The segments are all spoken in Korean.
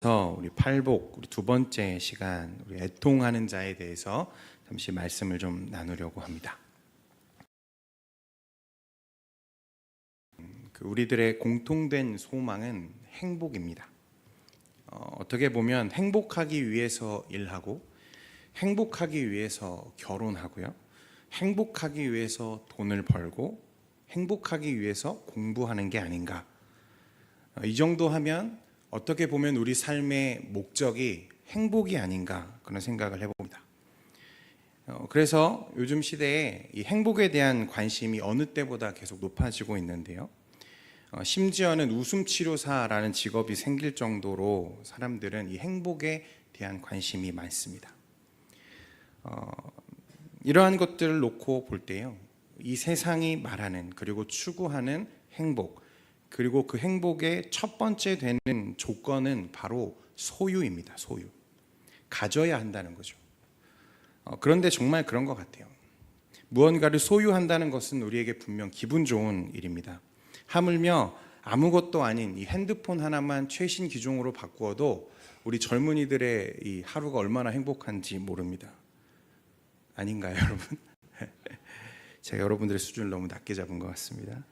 우리 팔복 우리 두 번째 시간 우리 애통하는 자에 대해서 잠시 말씀을 좀 나누려고 합니다. 우리들의 공통된 소망은 행복입니다. 어떻게 보면 행복하기 위해서 일하고 행복하기 위해서 결혼하고요. 행복하기 위해서 돈을 벌고 행복하기 위해서 공부하는 게 아닌가. 이 정도 하면 어떻게 보면 우리 삶의 목적이 행복이 아닌가 그런 생각을 해봅니다. 그래서 요즘 시대에 이 행복에 대한 관심이 어느 때보다 계속 높아지고 있는데요. 심지어는 웃음치료사라는 직업이 생길 정도로 사람들은 이 행복에 대한 관심이 많습니다. 이러한 것들을 놓고 볼 때요, 이 세상이 말하는 그리고 추구하는 행복, 그리고 그 행복의 첫 번째 되는 조건은 바로 소유입니다. 소유. 가져야 한다는 거죠. 그런데 정말 그런 것 같아요. 무언가를 소유한다는 것은 우리에게 분명 기분 좋은 일입니다. 하물며 아무것도 아닌 이 핸드폰 하나만 최신 기종으로 바꾸어도 우리 젊은이들의 이 하루가 얼마나 행복한지 모릅니다. 아닌가요, 여러분? 제가 여러분들의 수준을 너무 낮게 잡은 것 같습니다.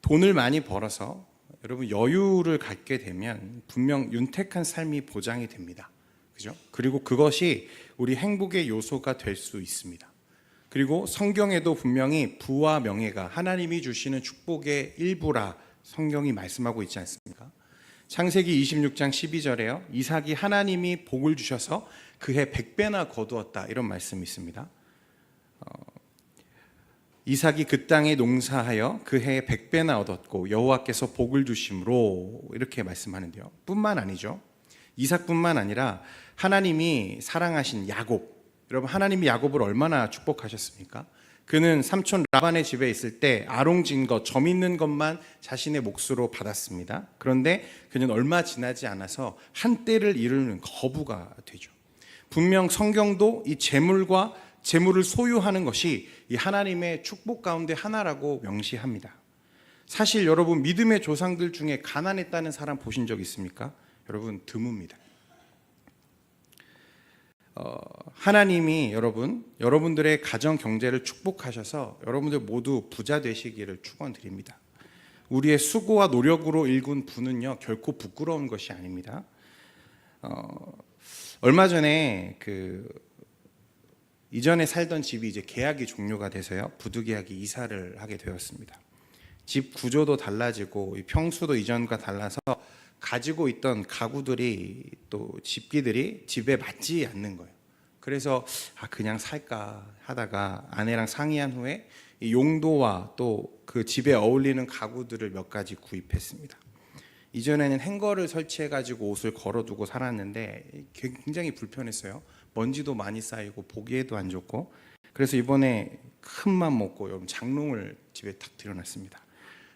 돈을 많이 벌어서 여러분 여유를 갖게 되면 분명 윤택한 삶이 보장이 됩니다. 그죠? 그리고 그것이 우리 행복의 요소가 될 수 있습니다. 그리고 성경에도 분명히 부와 명예가 하나님이 주시는 축복의 일부라 성경이 말씀하고 있지 않습니까? 창세기 26장 12절에요. 이삭이 하나님이 복을 주셔서 그해 100배나 거두었다 이런 말씀이 있습니다. 이삭이 그 땅에 농사하여 그 해에 100배나 얻었고 여호와께서 복을 주심으로 이렇게 말씀하는데요. 뿐만 아니죠. 이삭뿐만 아니라 하나님이 사랑하신 야곱, 여러분 하나님이 야곱을 얼마나 축복하셨습니까? 그는 삼촌 라반의 집에 있을 때 아롱진 것, 점 있는 것만 자신의 몫으로 받았습니다. 그런데 그는 얼마 지나지 않아서 한때를 이루는 거부가 되죠. 분명 성경도 이 재물을 소유하는 것이 이 하나님의 축복 가운데 하나라고 명시합니다. 사실 여러분 믿음의 조상들 중에 가난했다는 사람 보신 적 있습니까? 여러분 드뭅니다. 하나님이 여러분들의 가정 경제를 축복하셔서 여러분들 모두 부자 되시기를 축원드립니다. 우리의 수고와 노력으로 일군 부는요 결코 부끄러운 것이 아닙니다. 얼마 전에 이전에 살던 집이 이제 계약이 종료가 돼서요 부득이하게 이사를 하게 되었습니다. 집 구조도 달라지고 평수도 이전과 달라서 가지고 있던 가구들이 또 집기들이 집에 맞지 않는 거예요. 그래서 그냥 살까 하다가 아내랑 상의한 후에 이 용도와 또 그 집에 어울리는 가구들을 몇 가지 구입했습니다. 이전에는 행거를 설치해 가지고 옷을 걸어두고 살았는데 굉장히 불편했어요. 먼지도 많이 쌓이고 보기에도 안 좋고. 그래서 이번에 큰 맘 먹고 여러분 장롱을 집에 탁 들여놨습니다.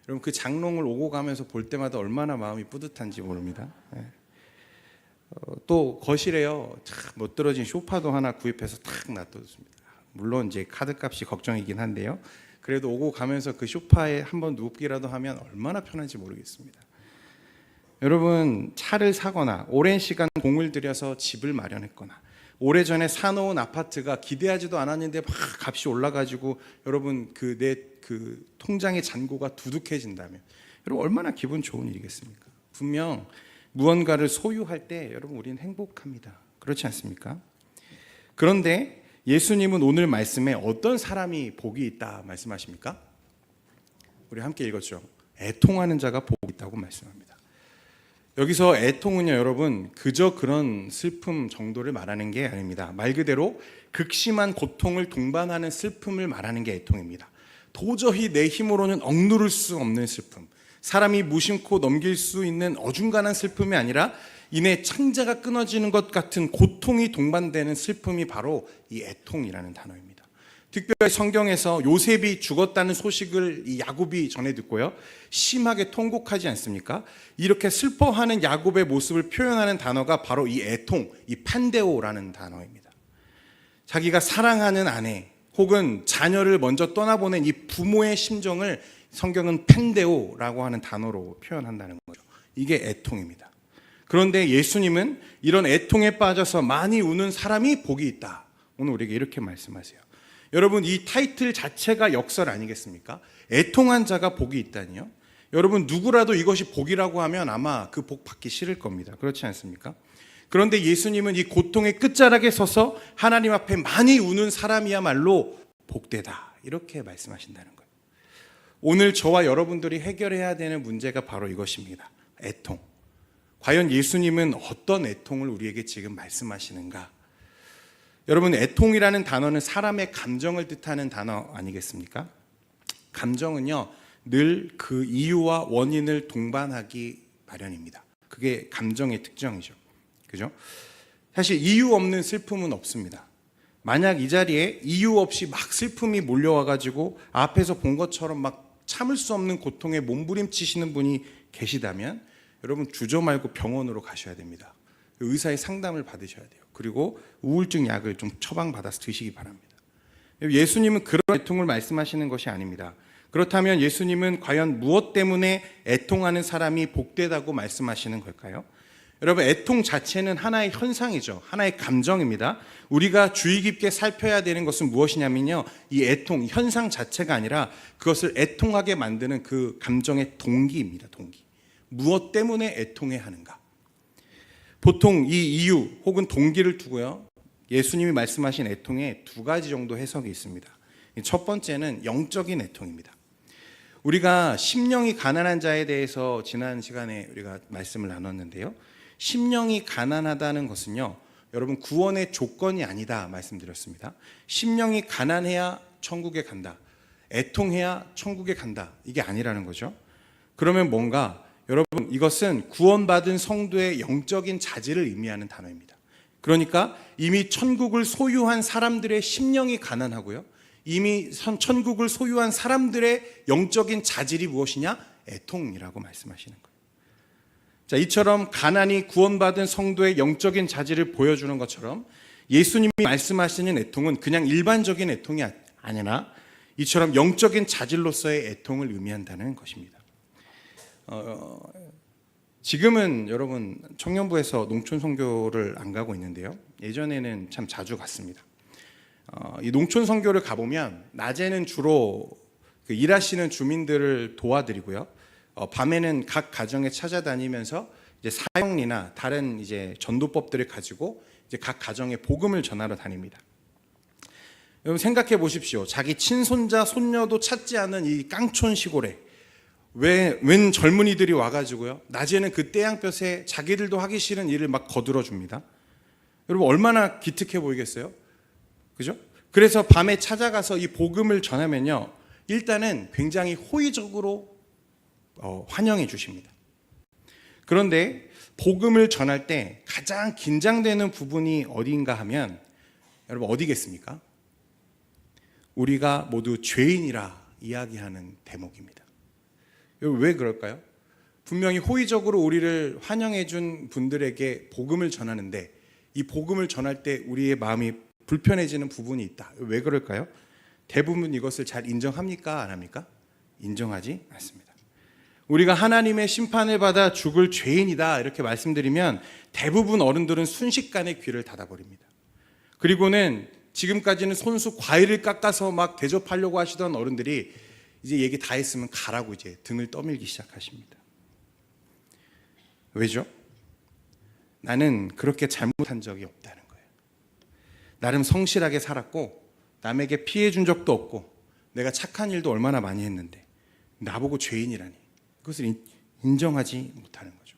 여러분 그 장롱을 오고 가면서 볼 때마다 얼마나 마음이 뿌듯한지 모릅니다. 또 거실에요 탁 멋들어진 소파도 하나 구입해서 탁 놔뒀습니다. 물론 이제 카드값이 걱정이긴 한데요. 그래도 오고 가면서 그 소파에 한번 눕기라도 하면 얼마나 편한지 모르겠습니다. 여러분 차를 사거나 오랜 시간 공을 들여서 집을 마련했거나 오래전에 사놓은 아파트가 기대하지도 않았는데 막 값이 올라가지고 여러분 내 통장의 잔고가 두둑해진다면 여러분 얼마나 기분 좋은 일이겠습니까? 분명 무언가를 소유할 때 여러분 우리는 행복합니다. 그렇지 않습니까? 그런데 예수님은 오늘 말씀에 어떤 사람이 복이 있다 말씀하십니까? 우리 함께 읽었죠. 애통하는 자가 복이 있다고 말씀합니다. 여기서 애통은요 여러분 그저 그런 슬픔 정도를 말하는 게 아닙니다. 말 그대로 극심한 고통을 동반하는 슬픔을 말하는 게 애통입니다. 도저히 내 힘으로는 억누를 수 없는 슬픔, 사람이 무심코 넘길 수 있는 어중간한 슬픔이 아니라 이내 창자가 끊어지는 것 같은 고통이 동반되는 슬픔이 바로 이 애통이라는 단어입니다. 특별히 성경에서 요셉이 죽었다는 소식을 이 야곱이 전해 듣고요 심하게 통곡하지 않습니까? 이렇게 슬퍼하는 야곱의 모습을 표현하는 단어가 바로 이 애통, 이 판데오라는 단어입니다. 자기가 사랑하는 아내 혹은 자녀를 먼저 떠나보낸 이 부모의 심정을 성경은 펜데오라고 하는 단어로 표현한다는 거죠. 이게 애통입니다. 그런데 예수님은 이런 애통에 빠져서 많이 우는 사람이 복이 있다. 오늘 우리에게 이렇게 말씀하세요. 여러분, 이 타이틀 자체가 역설 아니겠습니까? 애통한 자가 복이 있다니요. 여러분, 누구라도 이것이 복이라고 하면 아마 그 복 받기 싫을 겁니다. 그렇지 않습니까? 그런데 예수님은 이 고통의 끝자락에 서서 하나님 앞에 많이 우는 사람이야말로 복되다, 이렇게 말씀하신다는 거예요. 오늘 저와 여러분들이 해결해야 되는 문제가 바로 이것입니다. 애통. 과연 예수님은 어떤 애통을 우리에게 지금 말씀하시는가? 여러분, 애통이라는 단어는 사람의 감정을 뜻하는 단어 아니겠습니까? 감정은요, 늘 그 이유와 원인을 동반하기 마련입니다. 그게 감정의 특징이죠. 그죠? 사실 이유 없는 슬픔은 없습니다. 만약 이 자리에 이유 없이 막 슬픔이 몰려와가지고 앞에서 본 것처럼 막 참을 수 없는 고통에 몸부림치시는 분이 계시다면 여러분, 주저 말고 병원으로 가셔야 됩니다. 의사의 상담을 받으셔야 돼요. 그리고 우울증 약을 좀 처방받아서 드시기 바랍니다. 예수님은 그런 애통을 말씀하시는 것이 아닙니다. 그렇다면 예수님은 과연 무엇 때문에 애통하는 사람이 복되다고 말씀하시는 걸까요? 여러분, 애통 자체는 하나의 현상이죠. 하나의 감정입니다. 우리가 주의 깊게 살펴야 되는 것은 무엇이냐면요, 이 애통, 현상 자체가 아니라 그것을 애통하게 만드는 그 감정의 동기입니다. 동기. 무엇 때문에 애통해야 하는가? 보통 이 이유 혹은 동기를 두고요, 예수님이 말씀하신 애통에 두 가지 정도 해석이 있습니다. 첫 번째는 영적인 애통입니다. 우리가 심령이 가난한 자에 대해서 지난 시간에 우리가 말씀을 나눴는데요, 심령이 가난하다는 것은요, 여러분, 구원의 조건이 아니다 말씀드렸습니다. 심령이 가난해야 천국에 간다, 애통해야 천국에 간다, 이게 아니라는 거죠. 그러면 뭔가, 여러분, 이것은 구원받은 성도의 영적인 자질을 의미하는 단어입니다. 그러니까 이미 천국을 소유한 사람들의 심령이 가난하고요, 이미 천국을 소유한 사람들의 영적인 자질이 무엇이냐? 애통이라고 말씀하시는 거예요. 자, 이처럼 가난이 구원받은 성도의 영적인 자질을 보여주는 것처럼 예수님이 말씀하시는 애통은 그냥 일반적인 애통이 아니라 이처럼 영적인 자질로서의 애통을 의미한다는 것입니다. 지금은 여러분, 청년부에서 농촌 선교를 안 가고 있는데요, 예전에는 참 자주 갔습니다. 이 농촌 선교를 가보면 낮에는 주로 그 일하시는 주민들을 도와드리고요, 밤에는 각 가정에 찾아다니면서 이제 사형리나 다른 이제 전도법들을 가지고 이제 각 가정에 복음을 전하러 다닙니다. 여러분, 생각해 보십시오. 자기 친손자 손녀도 찾지 않은 이 깡촌 시골에 웬 젊은이들이 와가지고요, 낮에는 그 떼양볕에 자기들도 하기 싫은 일을 막 거들어 줍니다. 여러분, 얼마나 기특해 보이겠어요? 그죠? 그래서 밤에 찾아가서 이 복음을 전하면요, 일단은 굉장히 호의적으로 환영해 주십니다. 그런데 복음을 전할 때 가장 긴장되는 부분이 어디인가 하면, 여러분, 어디겠습니까? 우리가 모두 죄인이라 이야기하는 대목입니다. 왜 그럴까요? 분명히 호의적으로 우리를 환영해 준 분들에게 복음을 전하는데 이 복음을 전할 때 우리의 마음이 불편해지는 부분이 있다. 왜 그럴까요? 대부분 이것을 잘 인정합니까? 안 합니까? 인정하지 않습니다. 우리가 하나님의 심판을 받아 죽을 죄인이다 이렇게 말씀드리면 대부분 어른들은 순식간에 귀를 닫아버립니다. 그리고는 지금까지는 손수 과일을 깎아서 막 대접하려고 하시던 어른들이 이제 얘기 다 했으면 가라고 이제 등을 떠밀기 시작하십니다. 왜죠? 나는 그렇게 잘못한 적이 없다는 거예요. 나름 성실하게 살았고 남에게 피해 준 적도 없고 내가 착한 일도 얼마나 많이 했는데 나보고 죄인이라니, 그것을 인정하지 못하는 거죠.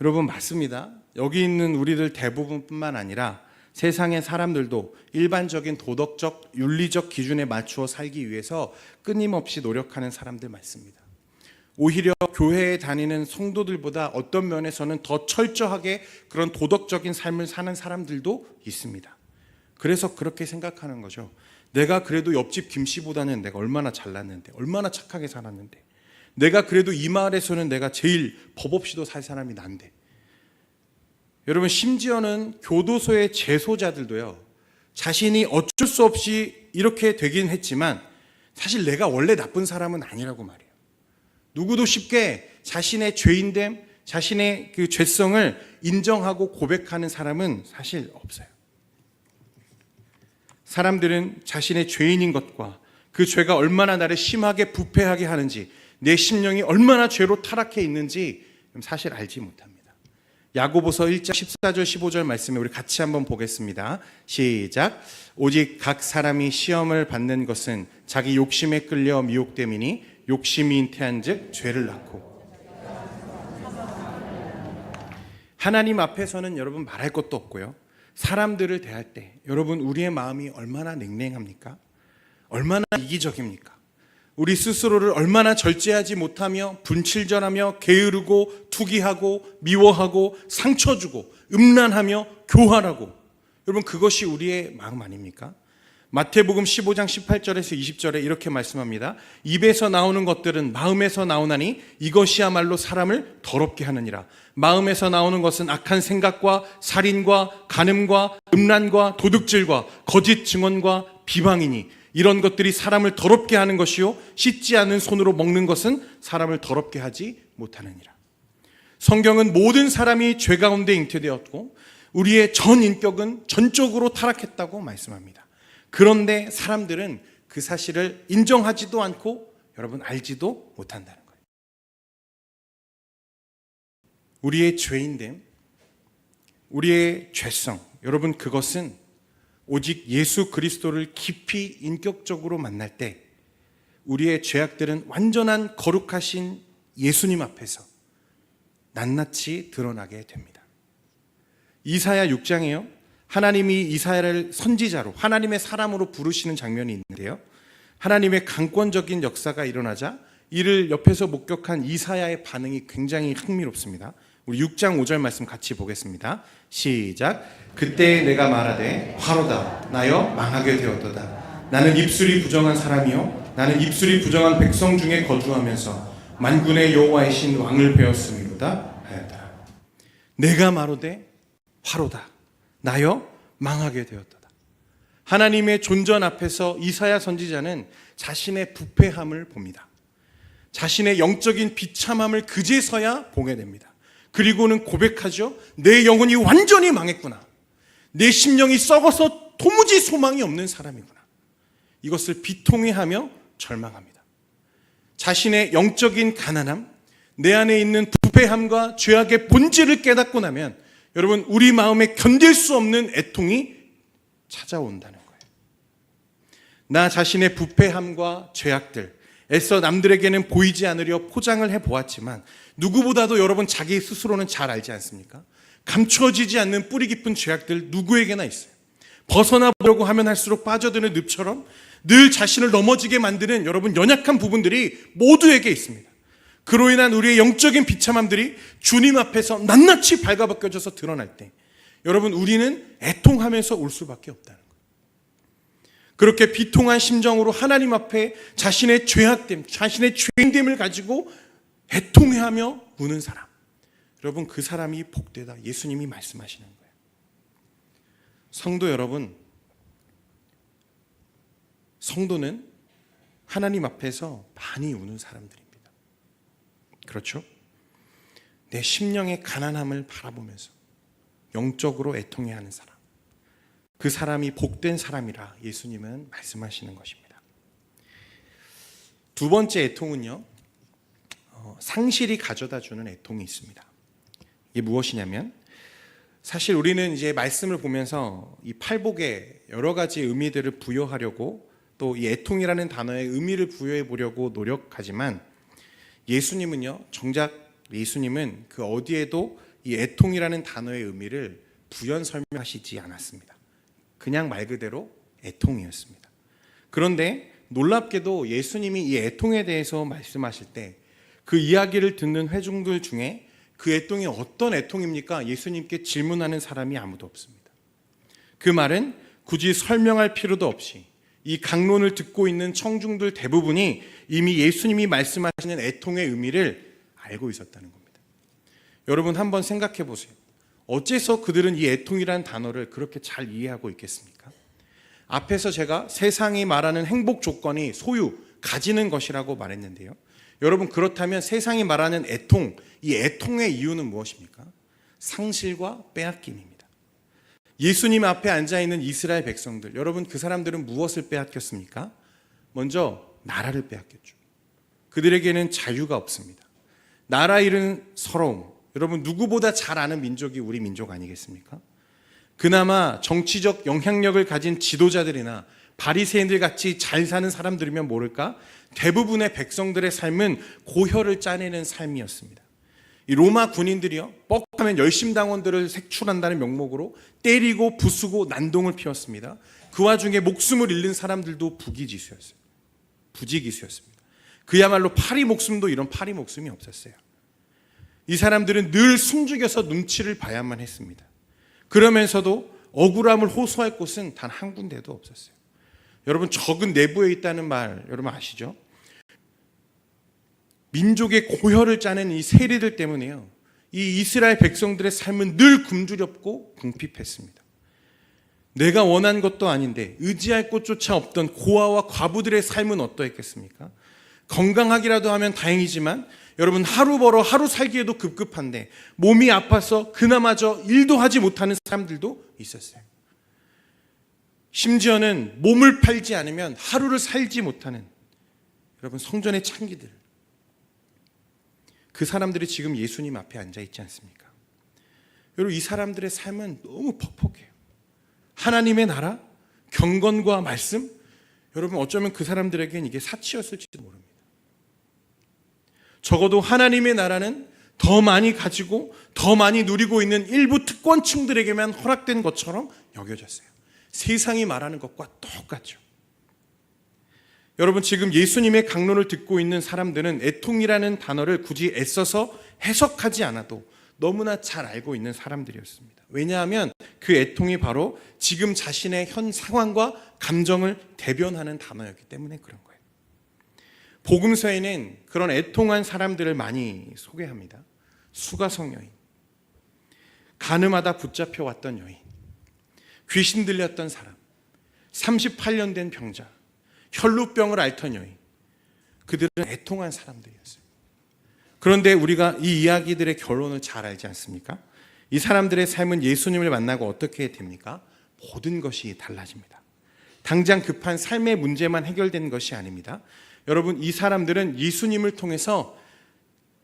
여러분, 맞습니다. 여기 있는 우리들 대부분뿐만 아니라 세상의 사람들도 일반적인 도덕적, 윤리적 기준에 맞추어 살기 위해서 끊임없이 노력하는 사람들 많습니다. 오히려 교회에 다니는 성도들보다 어떤 면에서는 더 철저하게 그런 도덕적인 삶을 사는 사람들도 있습니다. 그래서 그렇게 생각하는 거죠. 내가 그래도 옆집 김씨보다는 내가 얼마나 잘났는데, 얼마나 착하게 살았는데, 내가 그래도 이 마을에서는 내가 제일 법 없이도 살 사람이 난데. 여러분, 심지어는 교도소의 재소자들도요, 자신이 어쩔 수 없이 이렇게 되긴 했지만 사실 내가 원래 나쁜 사람은 아니라고 말해요. 누구도 쉽게 자신의 죄인됨, 자신의 그 죄성을 인정하고 고백하는 사람은 사실 없어요. 사람들은 자신의 죄인인 것과 그 죄가 얼마나 나를 심하게 부패하게 하는지, 내 심령이 얼마나 죄로 타락해 있는지 사실 알지 못합니다. 야고보서 1장 14절 15절 말씀에 우리 같이 한번 보겠습니다. 시작. 오직 각 사람이 시험을 받는 것은 자기 욕심에 끌려 미혹됨이니 욕심이 잉태한즉 죄를 낳고. 하나님 앞에서는 여러분 말할 것도 없고요. 사람들을 대할 때 여러분 우리의 마음이 얼마나 냉랭합니까? 얼마나 이기적입니까? 우리 스스로를 얼마나 절제하지 못하며 분칠전하며 게으르고 투기하고 미워하고 상처 주고 음란하며 교활하고, 여러분 그것이 우리의 마음 아닙니까? 마태복음 15장 18절에서 20절에 이렇게 말씀합니다. 입에서 나오는 것들은 마음에서 나오나니 이것이야말로 사람을 더럽게 하느니라. 마음에서 나오는 것은 악한 생각과 살인과 간음과 음란과 도둑질과 거짓 증언과 비방이니 이런 것들이 사람을 더럽게 하는 것이요 씻지 않은 손으로 먹는 것은 사람을 더럽게 하지 못하느니라. 성경은 모든 사람이 죄 가운데 잉태되었고 우리의 전 인격은 전적으로 타락했다고 말씀합니다. 그런데 사람들은 그 사실을 인정하지도 않고 여러분 알지도 못한다는 거예요. 우리의 죄인됨, 우리의 죄성, 여러분 그것은 오직 예수 그리스도를 깊이 인격적으로 만날 때 우리의 죄악들은 완전한 거룩하신 예수님 앞에서 낱낱이 드러나게 됩니다. 이사야 6장에요. 하나님이 이사야를 선지자로 하나님의 사람으로 부르시는 장면이 있는데요. 하나님의 강권적인 역사가 일어나자 이를 옆에서 목격한 이사야의 반응이 굉장히 흥미롭습니다. 우리 6장 5절 말씀 같이 보겠습니다. 시작. 그때 내가 말하되 화로다 나여 망하게 되었도다. 나는 입술이 부정한 사람이요 나는 입술이 부정한 백성 중에 거주하면서 만군의 여호와의 신 왕을 배웠음이로다 하였다. 내가 말하되 화로다 나여 망하게 되었도다. 하나님의 존전 앞에서 이사야 선지자는 자신의 부패함을 봅니다. 자신의 영적인 비참함을 그제서야 보게 됩니다. 그리고는 고백하죠. 내 영혼이 완전히 망했구나. 내 심령이 썩어서 도무지 소망이 없는 사람이구나. 이것을 비통해하며 절망합니다. 자신의 영적인 가난함, 내 안에 있는 부패함과 죄악의 본질을 깨닫고 나면 여러분 우리 마음에 견딜 수 없는 애통이 찾아온다는 거예요. 나 자신의 부패함과 죄악들 애써 남들에게는 보이지 않으려 포장을 해보았지만 누구보다도 여러분 자기 스스로는 잘 알지 않습니까? 감춰지지 않는 뿌리 깊은 죄악들 누구에게나 있어요. 벗어나 보려고 하면 할수록 빠져드는 늪처럼 늘 자신을 넘어지게 만드는 여러분 연약한 부분들이 모두에게 있습니다. 그로 인한 우리의 영적인 비참함들이 주님 앞에서 낱낱이 발가벗겨져서 드러날 때 여러분 우리는 애통하면서 울 수밖에 없다는 거예요. 그렇게 비통한 심정으로 하나님 앞에 자신의 죄악됨, 자신의 죄인됨을 가지고 애통해하며 우는 사람, 여러분 그 사람이 복되다. 예수님이 말씀하시는 거예요. 성도 여러분, 성도는 하나님 앞에서 많이 우는 사람들입니다. 그렇죠? 내 심령의 가난함을 바라보면서 영적으로 애통해하는 사람, 그 사람이 복된 사람이라 예수님은 말씀하시는 것입니다. 두 번째 애통은요, 상실이 가져다주는 애통이 있습니다. 이게 무엇이냐면, 사실 우리는 이제 말씀을 보면서 이 팔복에 여러 가지 의미들을 부여하려고 또 이 애통이라는 단어에 의미를 부여해 보려고 노력하지만 예수님은요, 정작 예수님은 그 어디에도 이 애통이라는 단어의 의미를 부연 설명하시지 않았습니다. 그냥 말 그대로 애통이었습니다. 그런데 놀랍게도 예수님이 이 애통에 대해서 말씀하실 때 그 이야기를 듣는 회중들 중에 그 애통이 어떤 애통입니까? 예수님께 질문하는 사람이 아무도 없습니다. 그 말은 굳이 설명할 필요도 없이 이 강론을 듣고 있는 청중들 대부분이 이미 예수님이 말씀하시는 애통의 의미를 알고 있었다는 겁니다. 여러분 한번 생각해 보세요. 어째서 그들은 이 애통이라는 단어를 그렇게 잘 이해하고 있겠습니까? 앞에서 제가 세상이 말하는 행복 조건이 소유, 가지는 것이라고 말했는데요. 여러분, 그렇다면 세상이 말하는 애통, 이 애통의 이유는 무엇입니까? 상실과 빼앗김입니다. 예수님 앞에 앉아있는 이스라엘 백성들, 여러분, 그 사람들은 무엇을 빼앗겼습니까? 먼저 나라를 빼앗겼죠. 그들에게는 자유가 없습니다. 나라 잃은 서러움, 여러분, 누구보다 잘 아는 민족이 우리 민족 아니겠습니까? 그나마 정치적 영향력을 가진 지도자들이나 바리새인들 같이 잘 사는 사람들이면 모를까? 대부분의 백성들의 삶은 고혈을 짜내는 삶이었습니다. 이 로마 군인들이요, 뻑하면 열심당원들을 색출한다는 명목으로 때리고 부수고 난동을 피웠습니다. 그 와중에 목숨을 잃는 사람들도 부지기수였습니다. 그야말로 파리 목숨도 이런 파리 목숨이 없었어요. 이 사람들은 늘 숨죽여서 눈치를 봐야만 했습니다. 그러면서도 억울함을 호소할 곳은 단 한 군데도 없었어요. 여러분, 적은 내부에 있다는 말 여러분 아시죠? 민족의 고혈을 짜낸 이 세리들 때문에요, 이 이스라엘 백성들의 삶은 늘 굶주렸고 궁핍했습니다. 내가 원한 것도 아닌데 의지할 곳조차 없던 고아와 과부들의 삶은 어떠했겠습니까? 건강하기라도 하면 다행이지만 여러분, 하루 벌어 하루 살기에도 급급한데 몸이 아파서 그나마저 일도 하지 못하는 사람들도 있었어요. 심지어는 몸을 팔지 않으면 하루를 살지 못하는 여러분, 성전의 창기들, 그 사람들이 지금 예수님 앞에 앉아 있지 않습니까? 여러분, 이 사람들의 삶은 너무 퍽퍽해요. 하나님의 나라, 경건과 말씀, 여러분, 어쩌면 그 사람들에겐 이게 사치였을지도 모릅니다. 적어도 하나님의 나라는 더 많이 가지고 더 많이 누리고 있는 일부 특권층들에게만 허락된 것처럼 여겨졌어요. 세상이 말하는 것과 똑같죠. 여러분, 지금 예수님의 강론을 듣고 있는 사람들은 애통이라는 단어를 굳이 애써서 해석하지 않아도 너무나 잘 알고 있는 사람들이었습니다. 왜냐하면 그 애통이 바로 지금 자신의 현 상황과 감정을 대변하는 단어였기 때문에 그런 거예요. 복음서에는 그런 애통한 사람들을 많이 소개합니다. 수가성 여인, 가늠하다 붙잡혀 왔던 여인, 귀신 들렸던 사람, 38년 된 병자, 혈루병을 앓던 여인, 그들은 애통한 사람들이었어요. 그런데 우리가 이 이야기들의 결론을 잘 알지 않습니까? 이 사람들의 삶은 예수님을 만나고 어떻게 됩니까? 모든 것이 달라집니다. 당장 급한 삶의 문제만 해결된 것이 아닙니다. 여러분, 이 사람들은 예수님을 통해서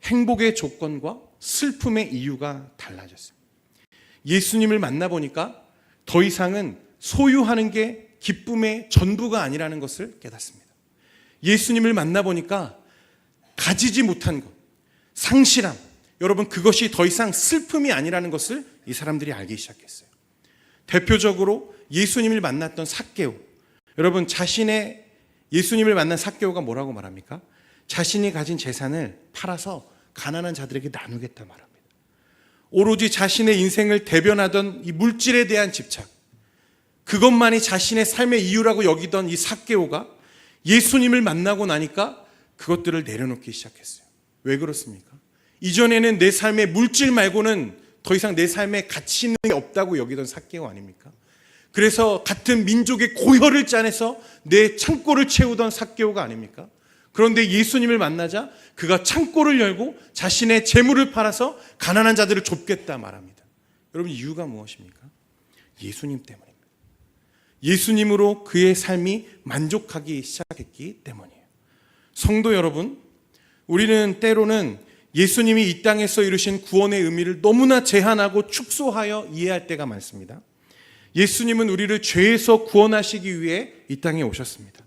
행복의 조건과 슬픔의 이유가 달라졌어요. 예수님을 만나보니까 더 이상은 소유하는 게 기쁨의 전부가 아니라는 것을 깨닫습니다. 예수님을 만나보니까 가지지 못한 것, 상실함, 여러분, 그것이 더 이상 슬픔이 아니라는 것을 이 사람들이 알기 시작했어요. 대표적으로 예수님을 만났던 삭개오, 여러분, 예수님을 만난 삭개오가 뭐라고 말합니까? 자신이 가진 재산을 팔아서 가난한 자들에게 나누겠다 말합니다. 오로지 자신의 인생을 대변하던 이 물질에 대한 집착, 그것만이 자신의 삶의 이유라고 여기던 이 삭개오가 예수님을 만나고 나니까 그것들을 내려놓기 시작했어요. 왜 그렇습니까? 이전에는 내 삶의 물질 말고는 더 이상 내 삶에 가치 있는 게 없다고 여기던 삭개오 아닙니까? 그래서 같은 민족의 고혈을 짜내서 내 창고를 채우던 삭개오가 아닙니까? 그런데 예수님을 만나자 그가 창고를 열고 자신의 재물을 팔아서 가난한 자들을 좁겠다 말합니다. 여러분, 이유가 무엇입니까? 예수님 때문입니다. 예수님으로 그의 삶이 만족하기 시작했기 때문이에요. 성도 여러분, 우리는 때로는 예수님이 이 땅에서 이루신 구원의 의미를 너무나 제한하고 축소하여 이해할 때가 많습니다. 예수님은 우리를 죄에서 구원하시기 위해 이 땅에 오셨습니다.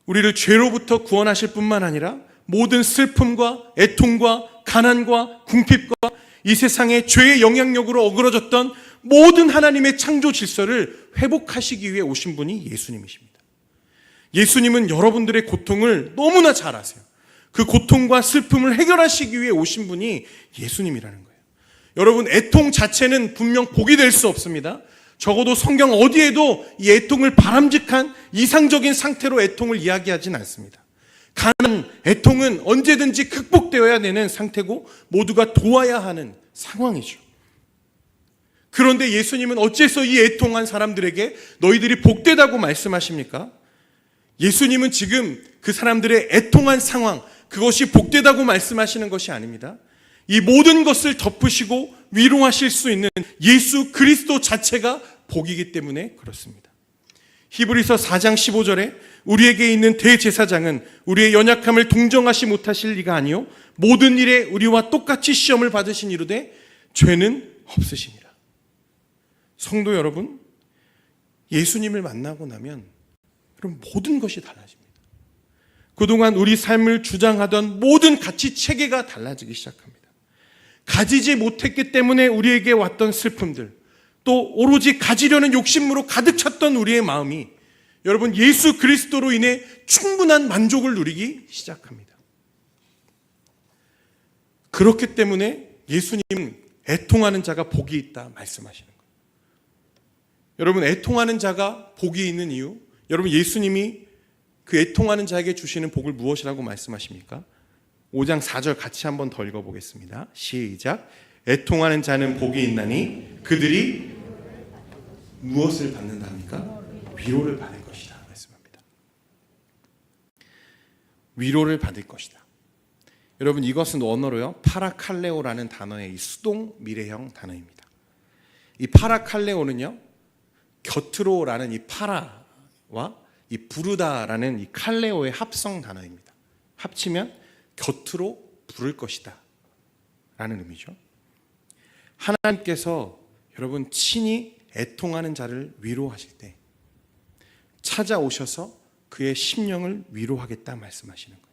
우리를 죄로부터 구원하실 뿐만 아니라 모든 슬픔과 애통과 가난과 궁핍과 이 세상의 죄의 영향력으로 어그러졌던 모든 하나님의 창조 질서를 회복하시기 위해 오신 분이 예수님이십니다. 예수님은 여러분들의 고통을 너무나 잘 아세요. 그 고통과 슬픔을 해결하시기 위해 오신 분이 예수님이라는 거예요. 여러분, 애통 자체는 분명 복이 될 수 없습니다. 적어도 성경 어디에도 이 애통을 바람직한 이상적인 상태로 애통을 이야기하진 않습니다. 가난, 애통은 언제든지 극복되어야 되는 상태고 모두가 도와야 하는 상황이죠. 그런데 예수님은 어째서 이 애통한 사람들에게 너희들이 복되다고 말씀하십니까? 예수님은 지금 그 사람들의 애통한 상황, 그것이 복되다고 말씀하시는 것이 아닙니다. 이 모든 것을 덮으시고 위로하실 수 있는 예수 그리스도 자체가 복이기 때문에 그렇습니다. 히브리서 4장 15절에 우리에게 있는 대제사장은 우리의 연약함을 동정하시 못하실 리가 아니요 모든 일에 우리와 똑같이 시험을 받으신 이르되 죄는 없으시니라. 성도 여러분, 예수님을 만나고 나면 그럼 모든 것이 달라집니다. 그동안 우리 삶을 주장하던 모든 가치 체계가 달라지기 시작합니다. 가지지 못했기 때문에 우리에게 왔던 슬픔들, 또 오로지 가지려는 욕심으로 가득 찼던 우리의 마음이 여러분 예수 그리스도로 인해 충분한 만족을 누리기 시작합니다. 그렇기 때문에 예수님은 애통하는 자가 복이 있다 말씀하시는 거예요. 여러분, 애통하는 자가 복이 있는 이유, 여러분 예수님이 그 애통하는 자에게 주시는 복을 무엇이라고 말씀하십니까? 5장 4절 같이 한번 더 읽어보겠습니다. 시작. 애통하는 자는 복이 있나니 그들이 무엇을 받는답니까? 위로를 받을 것이다 말씀합니다. 위로를 받을 것이다. 여러분, 이것은 원어로요 파라칼레오라는 단어의 이 수동 미래형 단어입니다. 이 파라칼레오는요 곁으로라는 이 파라와 이 부르다라는 이 칼레오의 합성 단어입니다. 합치면 곁으로 부를 것이다 라는 의미죠. 하나님께서 여러분 친히 애통하는 자를 위로하실 때 찾아오셔서 그의 심령을 위로하겠다 말씀하시는 거예요.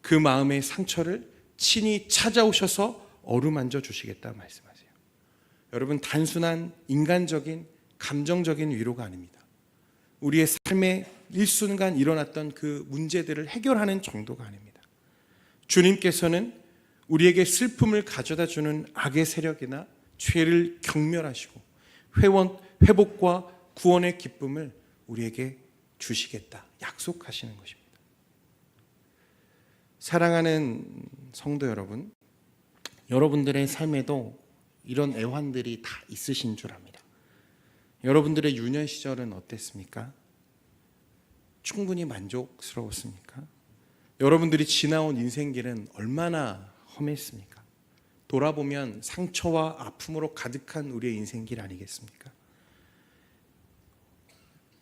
그 마음의 상처를 친히 찾아오셔서 어루만져 주시겠다 말씀하세요. 여러분, 단순한 인간적인 감정적인 위로가 아닙니다. 우리의 삶의 일순간 일어났던 그 문제들을 해결하는 정도가 아닙니다. 주님께서는 우리에게 슬픔을 가져다 주는 악의 세력이나 죄를 경멸하시고 회복과 구원의 기쁨을 우리에게 주시겠다 약속하시는 것입니다. 사랑하는 성도 여러분, 여러분들의 삶에도 이런 애환들이 다 있으신 줄 압니다. 여러분들의 유년 시절은 어땠습니까? 충분히 만족스러웠습니까? 여러분들이 지나온 인생길은 얼마나 험했습니까? 돌아보면 상처와 아픔으로 가득한 우리의 인생길 아니겠습니까?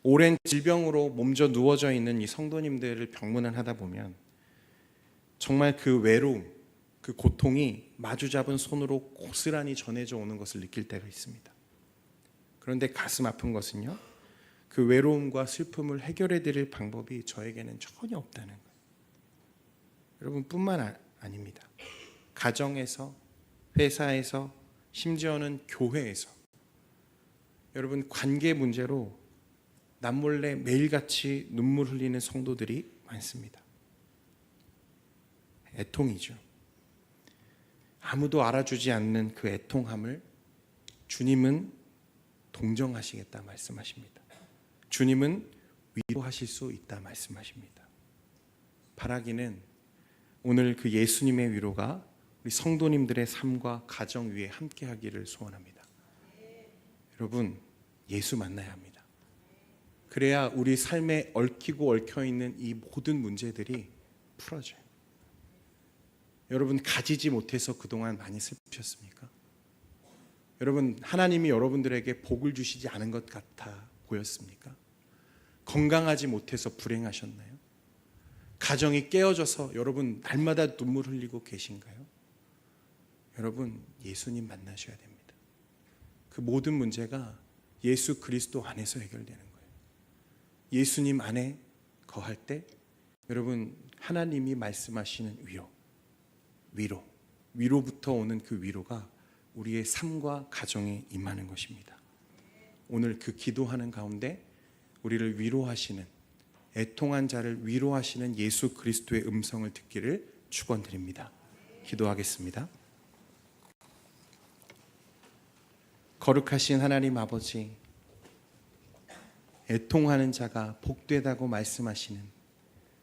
오랜 질병으로 몸져 누워져 있는 이 성도님들을 병문안 하다 보면 정말 그 외로움, 그 고통이 마주잡은 손으로 고스란히 전해져 오는 것을 느낄 때가 있습니다. 그런데 가슴 아픈 것은요, 그 외로움과 슬픔을 해결해 드릴 방법이 저에게는 전혀 없다는 거예요. 여러분, 뿐만 아닙니다. 가정에서, 회사에서, 심지어는 교회에서 여러분 관계 문제로 남몰래 매일같이 눈물 흘리는 성도들이 많습니다. 애통이죠. 아무도 알아주지 않는 그 애통함을 주님은 동정하시겠다 말씀하십니다. 주님은 위로하실 수 있다 말씀하십니다. 바라기는 오늘 그 예수님의 위로가 우리 성도님들의 삶과 가정 위에 함께하기를 소원합니다. 여러분, 예수 만나야 합니다. 그래야 우리 삶에 얽히고 얽혀있는 이 모든 문제들이 풀어져요. 여러분, 가지지 못해서 그동안 많이 슬프셨습니까? 여러분, 하나님이 여러분들에게 복을 주시지 않은 것 같아 보였습니까? 건강하지 못해서 불행하셨나요? 가정이 깨어져서 여러분 날마다 눈물 흘리고 계신가요? 여러분, 예수님 만나셔야 됩니다. 그 모든 문제가 예수 그리스도 안에서 해결되는 거예요. 예수님 안에 거할 때 여러분 하나님이 말씀하시는 위로부터 오는 그 위로가 우리의 삶과 가정에 임하는 것입니다. 오늘 그 기도하는 가운데 우리를 위로하시는, 애통한 자를 위로하시는 예수 그리스도의 음성을 듣기를 축원드립니다. 기도하겠습니다. 거룩하신 하나님 아버지, 애통하는 자가 복되다고 말씀하시는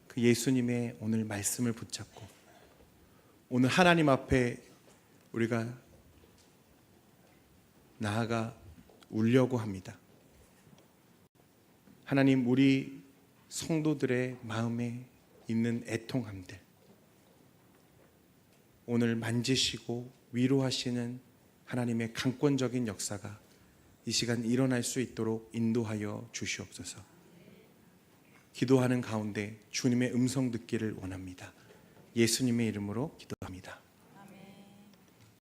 그 예수님의 오늘 말씀을 붙잡고 오늘 하나님 앞에 우리가 나아가 울려고 합니다. 하나님, 우리 성도들의 마음에 있는 애통함들 오늘 만지시고 위로하시는 하나님의 강권적인 역사가 이 시간 일어날 수 있도록 인도하여 주시옵소서. 기도하는 가운데 주님의 음성 듣기를 원합니다. 예수님의 이름으로 기도합니다.